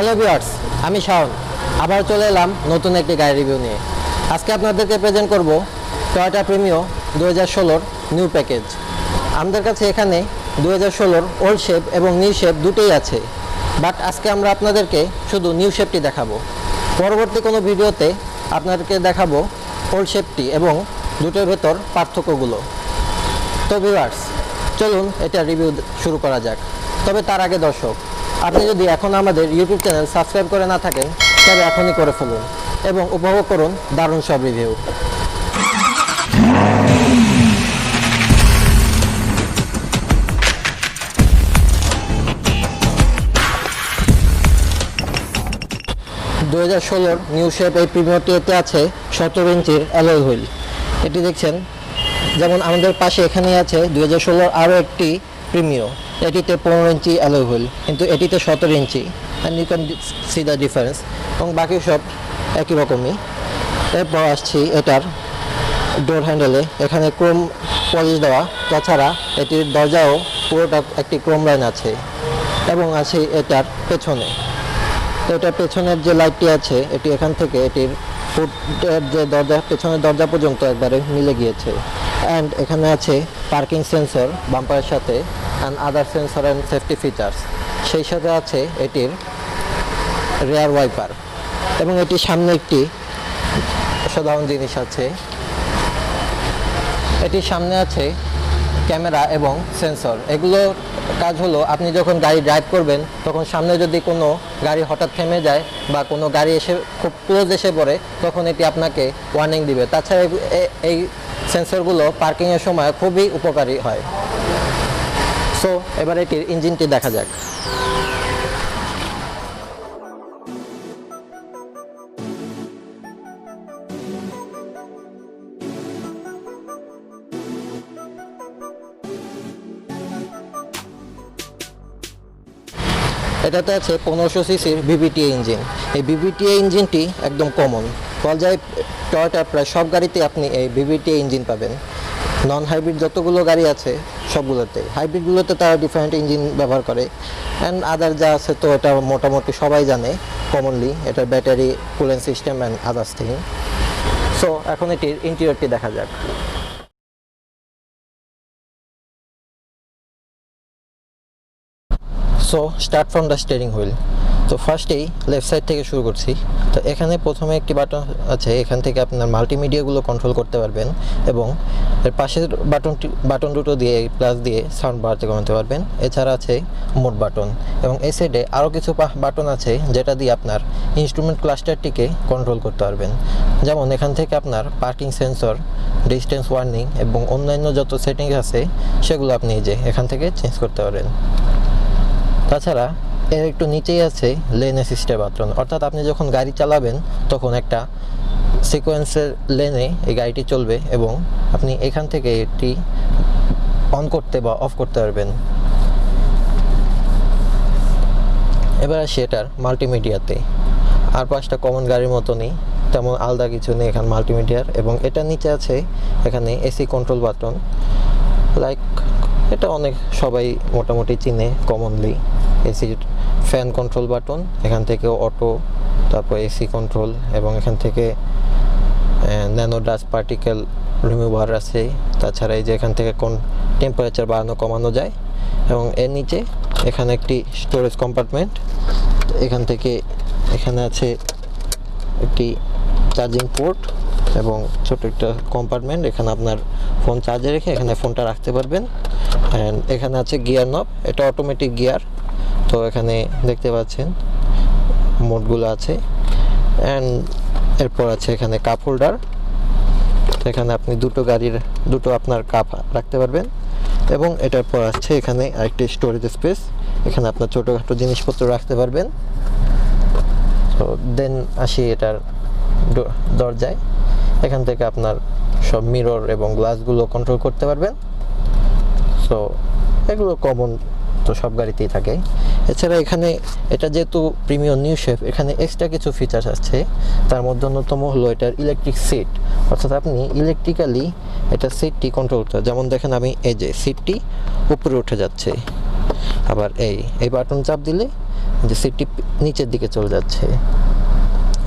Hello viewers, আমি শাওন। আবার চলে এলাম নতুন একটি গাড়ি রিভিউ নিয়ে। আজকে আপনাদেরকে প্রেজেন্ট করব টয়োটা প্রিমিও 2016 নিউ প্যাকেজ। আমাদের কাছে এখানে 2016 ওল্ড শেপ এবং নিউ শেপ দুটোই আছে, বাট আজকে আমরা আপনাদেরকে শুধু নিউ শেপটি দেখাবো। পরবর্তী কোনো ভিডিওতে আপনাদেরকে দেখাবো ওল্ড শেপটি এবং দুটোর ভেতর পার্থক্যগুলো। তো ভিউয়ার্স, চলুন এটা রিভিউ শুরু করা যাক। তবে তার আগে দর্শক, আপনি যদি এখন আমাদের ইউটিউব চ্যানেল সাবস্ক্রাইব করে না থাকেন তবে এখনই করে ফেলুন এবং উপভোগ করুন দারুণ সব রিভিউ। নিউ শেপ এই প্রিমিয়রটিতে আছে 17 ইঞ্চির অ্যালয় হুইল। এটি দেখছেন, যেমন আমাদের পাশে এখানে আছে 2016 আরও একটি প্রিমিও। এটিতে 15 ইঞ্চি অ্যালয় হুইল, কিন্তু এটিতে 17 inch, and you can see the difference. এবং বাকি সব একই রকমই। এরপর আসছি এটার ডোর হ্যান্ডেলে। এখানে ক্রোম পলিশ দেওয়া, তাছাড়া এটির দরজাও পুরোটা একটি ক্রোম লাইন আছে। এবং আছে এটার পেছনে, এটার পেছনের যে লাইটটি আছে এটি এখান থেকে এটির ফুটের যে দরজা, পেছনের দরজা পর্যন্ত একবারে মিলে গিয়েছে। অ্যান্ড এখানে আছে পার্কিং সেন্সর বাম্পারের সাথে, and other sensor and safety features. সেই সাথে আছে এটির রেয়ার ওয়াইপার। এবং এটির সামনে একটি অসাধারণ জিনিস আছে, এটির সামনে আছে ক্যামেরা এবং সেন্সর। এগুলো কাজ হলো, আপনি যখন গাড়ি ড্রাইভ করবেন তখন সামনে যদি কোনো গাড়ি হঠাৎ থেমে যায় বা কোনো গাড়ি এসে খুব ক্লোজ এসে পড়ে, তখন এটি আপনাকে ওয়ার্নিং দিবে। তাছাড়া এই সেন্সরগুলো পার্কিংয়ের সময় খুবই উপকারী হয়। সো এবার এটির ইঞ্জিনটি দেখা যাক। এটাতে আছে 1500 সিসির বিবিটিএ ইঞ্জিন। এই বিবিটিএ ইঞ্জিনটি একদম কমন, পর্যায়ে টয়োটা প্রায় সব গাড়িতে আপনি এই বিবিটিএ ইঞ্জিন পাবেন। নন হাইব্রিড যতগুলো গাড়ি আছে সবগুলোতে, হাইব্রিডগুলোতে তারা ডিফারেন্ট ইঞ্জিন ব্যবহার করে। অ্যান্ড আদার যা আছে তো এটা মোটামুটি সবাই জানে কমনলি, এটার battery, coolant system and others thing. So এখন এটির ইন্টেরিয়রটি দেখা যাক। So start from the steering wheel. তো ফার্স্টেই লেফট সাইড থেকে শুরু করছি। তো এখানে প্রথমে একটি বাটন আছে, এখান থেকে আপনার মাল্টিমিডিয়াগুলো কন্ট্রোল করতে পারবেন এবং এর পাশের বাটন দুটো দিয়ে প্লাস দিয়ে সাউন্ড বাড়াতে কমাতে পারবেন। এছাড়া আছে মোড বাটন এবং এই সাইডে আরও কিছু বাটন আছে যেটা দিয়ে আপনার ইনস্ট্রুমেন্ট ক্লাস্টারটিকে কন্ট্রোল করতে পারবেন। যেমন এখান থেকে আপনার পার্কিং সেন্সর, ডিস্টেন্স ওয়ার্নিং এবং অন্যান্য যত সেটিংস আছে সেগুলো আপনি এই যে এখান থেকে চেঞ্জ করতে পারেন। তাছাড়া এর একটু নিচেই আছে লেন অ্যাসিস্টের বাটন, অর্থাৎ আপনি যখন গাড়ি চালাবেন তখন একটা সিকোয়েন্সের লেনে এই গাড়িটি চলবে এবং আপনি এখান থেকে এটি অন করতে বা অফ করতে পারবেন। এবার আসি এটার মাল্টিমিডিয়াতে। আর পাঁচটা কমন গাড়ির মতনই, তেমন আলাদা কিছু নেই এখানে মাল্টিমিডিয়ার। এবং এটার নিচে আছে এখানে এসি কন্ট্রোল বাটন, লাইক এটা অনেক সবাই মোটামুটি চিনে কমনলি। এসির ফ্যান কন্ট্রোল বাটন, এখান থেকে অটো, তারপর এসি কন্ট্রোল এবং এখান থেকে ন্যানো ডাস্ট পার্টিকেল রিমুভার আছে। তাছাড়া এই যে এখান থেকে কোন টেম্পারেচার বাড়ানো কমানো যায়। এবং এর নিচে এখানে একটি স্টোরেজ কম্পার্টমেন্ট, এখান থেকে এখানে আছে একটি চার্জিং পোর্ট এবং ছোট একটা কম্পার্টমেন্ট, এখানে আপনার ফোন চার্জে রেখে এখানে ফোনটা রাখতে পারবেন। অ্যান্ড এখানে আছে গিয়ার নব, এটা অটোমেটিক গিয়ার। তো এখানে দেখতে পাচ্ছেন মোডগুলো আছে। অ্যান্ড এরপর আছে এখানে কাপ হোল্ডার, তো এখানে আপনি দুটো আপনার কাপ রাখতে পারবেন। এবং এটার পর আসছে এখানে আরেকটি স্টোরেজ স্পেস, এখানে আপনার ছোটোখাটো জিনিসপত্র রাখতে পারবেন। তো দেন আসি এটার দরজায়, এখান থেকে আপনার সব মিরর এবং গ্লাসগুলো কন্ট্রোল করতে পারবেন। সো এগুলো কমন তো সব গাড়িতেই থাকে। এছাড়া এখানে এটা যেহেতু প্রিমিয়াম নিউ শেপ, এখানে এক্সট্রা কিছু ফিচার্স আছে। তার মধ্যে অন্যতম হলো এটার ইলেকট্রিক সিট, অর্থাৎ আপনি ইলেকট্রিক্যালি এটা সিটটি কন্ট্রোল করতে। যেমন দেখেন আমি এই যে সিটটি উপরে উঠে যাচ্ছে, আবার এই বাটন চাপ দিলে যে সিটটি নিচের দিকে চলে যাচ্ছে,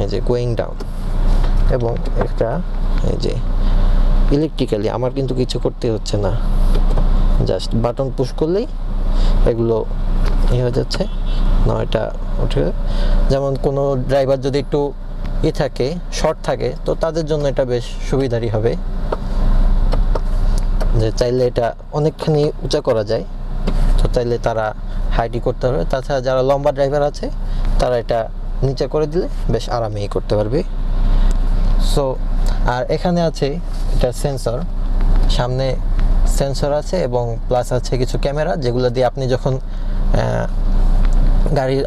এই যে গোয়িং ডাউন। এবং একটা এই যে ইলেকট্রিক্যালি আমার কিন্তু কিছু করতে হচ্ছে না, জাস্ট বাটন পুশ করলেই এগুলো হয়ে যাচ্ছে। না এটা উঠে, যেমন কোনো ড্রাইভার যদি একটু থাকে, শর্ট থাকে, তো তাদের জন্য এটা বেশ সুবিধারই হবে, যে চাইলে এটা অনেকখানি উঁচা করা যায়, তো চাইলে তারা হাইটই করতে পারবে। তাছাড়া যারা লম্বা ড্রাইভার আছে তারা এটা নিচে করে দিলে বেশ আরামেই করতে পারবে। সো আর এখানে আছে এটা সেন্সর, সামনে সেন্সর আছে এবং প্লাস আছে কিছু ক্যামেরা, যেগুলো দিয়ে আপনি যখন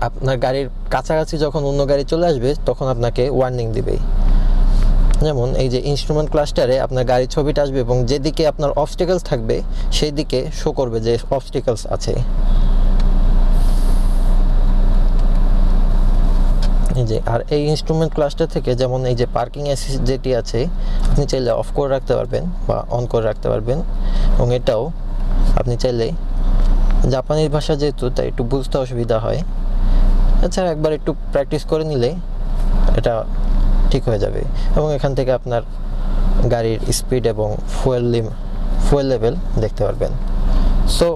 আপনার গাড়ির কাছাকাছি যখন অন্য গাড়ি চলে আসবে তখন আপনাকে ওয়ার্নিং দিবে। যেমন এই যে ইনস্ট্রুমেন্ট ক্লাস্টারে আপনার গাড়ির ছবিটা আসবে এবং যেদিকে আপনার অবস্টেকলস থাকবে সেই দিকে শো করবে যে অবস্টেকলস আছে। এই যে আর এই ইনস্ট্রুমেন্ট ক্লাস্টার থেকে যেমন এই যে পার্কিং অ্যাসিস্ট যেটি আছে, আপনি চাইলে অফ করে রাখতে পারবেন বা অন করে রাখতে পারবেন। এবং এটাও আপনি চাইলে, জাপানির ভাষা যেহেতু তাই একটু বুঝতে অসুবিধা হয়, এছাড়া একবার একটু প্র্যাকটিস করে নিলে এটা ঠিক হয়ে যাবে। এবং এখান থেকে আপনার গাড়ির স্পিড এবং ফুয়েল লেভেল দেখতে পারবেন। সো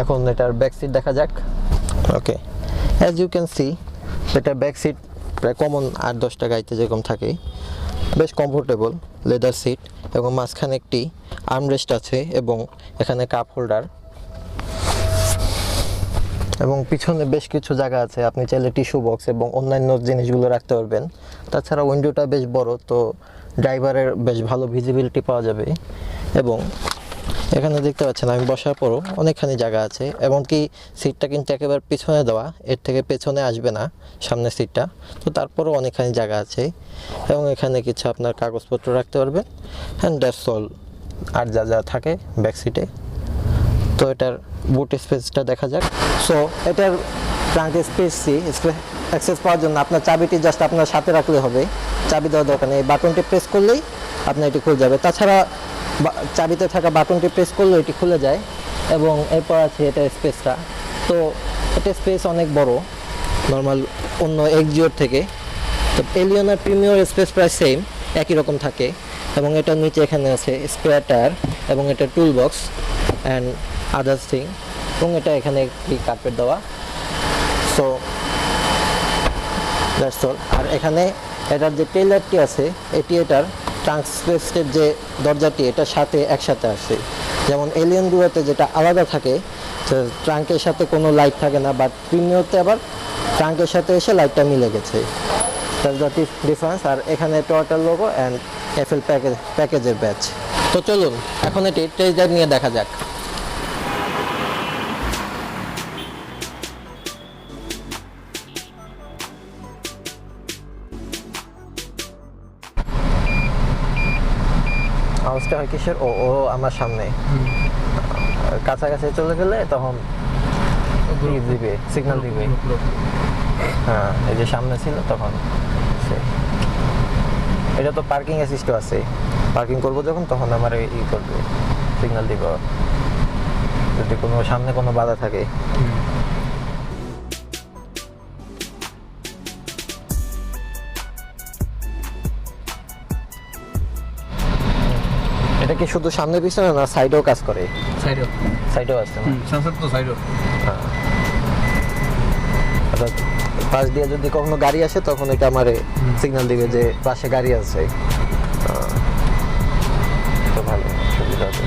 এখন এটার ব্যাক সিট দেখা যাক। ওকে, অ্যাজ ইউ ক্যান সি এটার ব্যাক সিট প্রায় কমন 8-10টা গাড়িতে যেরকম থাকে, বেশ কমফোর্টেবল লেদার সিট, এবং মাঝখানে একটি আর্মরেস্ট আছে এবং এখানে কাপ হোল্ডার, এবং পিছনে বেশ কিছু জায়গা আছে, আপনি চাইলে টিস্যু বক্স এবং অন্যান্য জিনিসগুলো রাখতে পারবেন। তাছাড়া উইন্ডোটা বেশ বড়, তো ড্রাইভারের বেশ ভালো ভিজিবিলিটি পাওয়া যাবে। এবং এখানে দেখতে পাচ্ছেন আমি বসার পরও অনেকখানি জায়গা আছে, এমনকি সিটটা কিন্তু একেবারে পিছনে দেওয়া, এর থেকে পেছনে আসবে না সামনের সিটটা, তো তারপরও অনেকখানি জায়গা আছে। এবং এখানে কিছু আপনার কাগজপত্র রাখতে পারবেন, অ্যান্ড দ্যাটস অল। আর যা যা থাকে ব্যাক সিটে। তো এটার বুট স্পেসটা দেখা যাক। সো এটার ট্রাঙ্ক অ্যাক্সেস পাওয়ার জন্য আপনার চাবিটি জাস্ট আপনার সাথে রাখলে হবে, চাবি দেওয়ার দরকার নেই। এই বাটনটি প্রেস করলেই আপনার এটি খুলে যাবে। তাছাড়া চাবিতে থাকা বাটনটি প্রেস করলে এটি খুলে যায়। এবং এরপর আছে এটার স্পেসটা, তো এটা স্পেস অনেক বড় নর্মাল অন্য এক্সজিওর থেকে। তো এলিয়ন আর প্রিমিওর স্পেস প্রায় সেম, একই রকম থাকে। এবং এটার নিচে এখানে আছে স্পেয়ার টায়ার এবং এটা tool box and others thing, এবং এটা এখানে একটি কার্পেট দেওয়া। So that's all. আর এখানে এটার যে টেল লাইটটি আছে, এটি এটার ট্রাঙ্ক স্পেসের যে দরজাটি, এটার সাথে একসাথে আসে। যেমন এলিয়নগুলোতে যেটা আলাদা থাকে, ট্রাঙ্কের সাথে কোনো লাইট থাকে না, বাট প্রিমিয়রতে আবার ট্রাঙ্কের সাথে এসে লাইটটা মিলে গেছে, দ্যাটস দ্য ডিফারেন্স। আর এখানে টয়োটার লোগো অ্যান্ড এফএল প্যাকেজের ব্যাচ। তো চলুন এখন এটি টেস্ট ড্রাইভ নিয়ে দেখা যাক। আওয়াজটা হয় কিসের? ও আমার সামনে কাছাকাছি চলে গেলে তখন দিবে, সিগন্যাল দিবে। হ্যাঁ, এই যে সামনে ছিল তখন। এটা তো পার্কিং অ্যাসিস্টও আছে, পার্কিং করবো যখন তখন আমার করবে, সিগন্যাল দিব যদি কোনো সামনে কোনো বাধা থাকে। এটা কি শুধু সামনে পিছনে না সাইডেও কাজ করে? সাইডেও আছে, সেন্সর তো সাইডেও। পাশ দিয়ে যদি কখনো গাড়ি আসে তখন এটা আমারে সিগন্যাল দিবে যে পাশে গাড়ি আছে। তো ভালো সুবিধা আছে।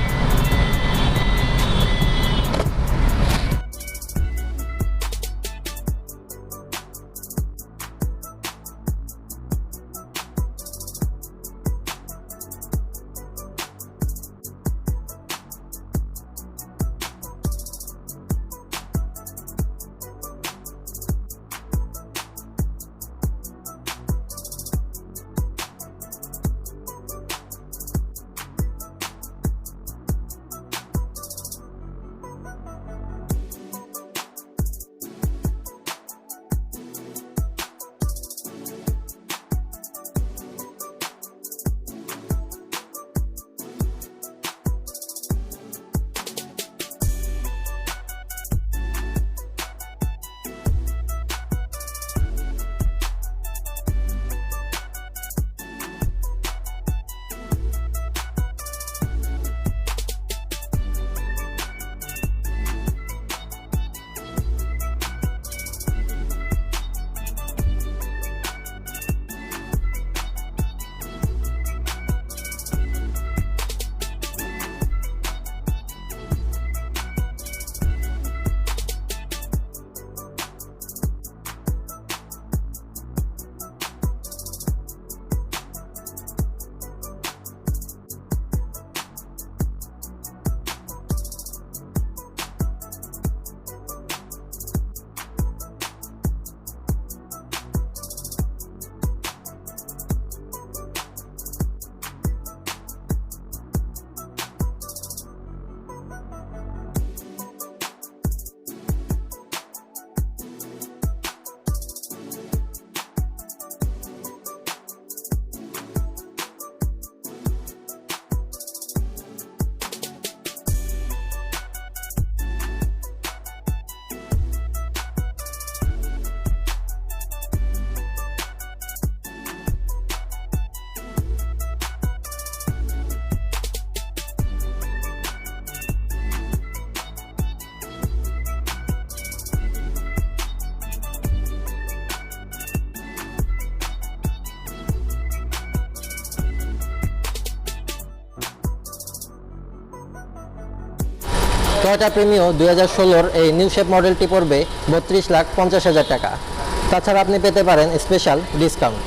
টয়োটা প্রিমিও 2016-র এই নিউ শেপ মডেলটি পড়বে 32,50,000 টাকা। তাছাড়া আপনি পেতে পারেন স্পেশাল ডিসকাউন্ট।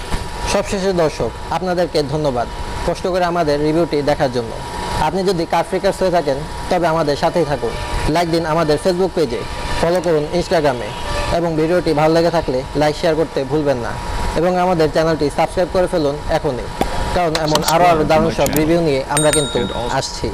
সবশেষে দর্শক, আপনাদেরকে ধন্যবাদ কষ্ট করে আমাদের রিভিউটি দেখার জন্য। আপনি যদি কার ফ্রিকার্স হয়ে থাকেন তবে আমাদের সাথেই থাকুন, লাইক দিন আমাদের ফেসবুক পেজে, ফলো করুন ইনস্টাগ্রামে, এবং ভিডিওটি ভালো লেগে থাকলে লাইক শেয়ার করতে ভুলবেন না, এবং আমাদের চ্যানেলটি সাবস্ক্রাইব করে ফেলুন এখনই, কারণ এমন আরও দারুণ সব রিভিউ নিয়ে আমরা কিন্তু আসছি।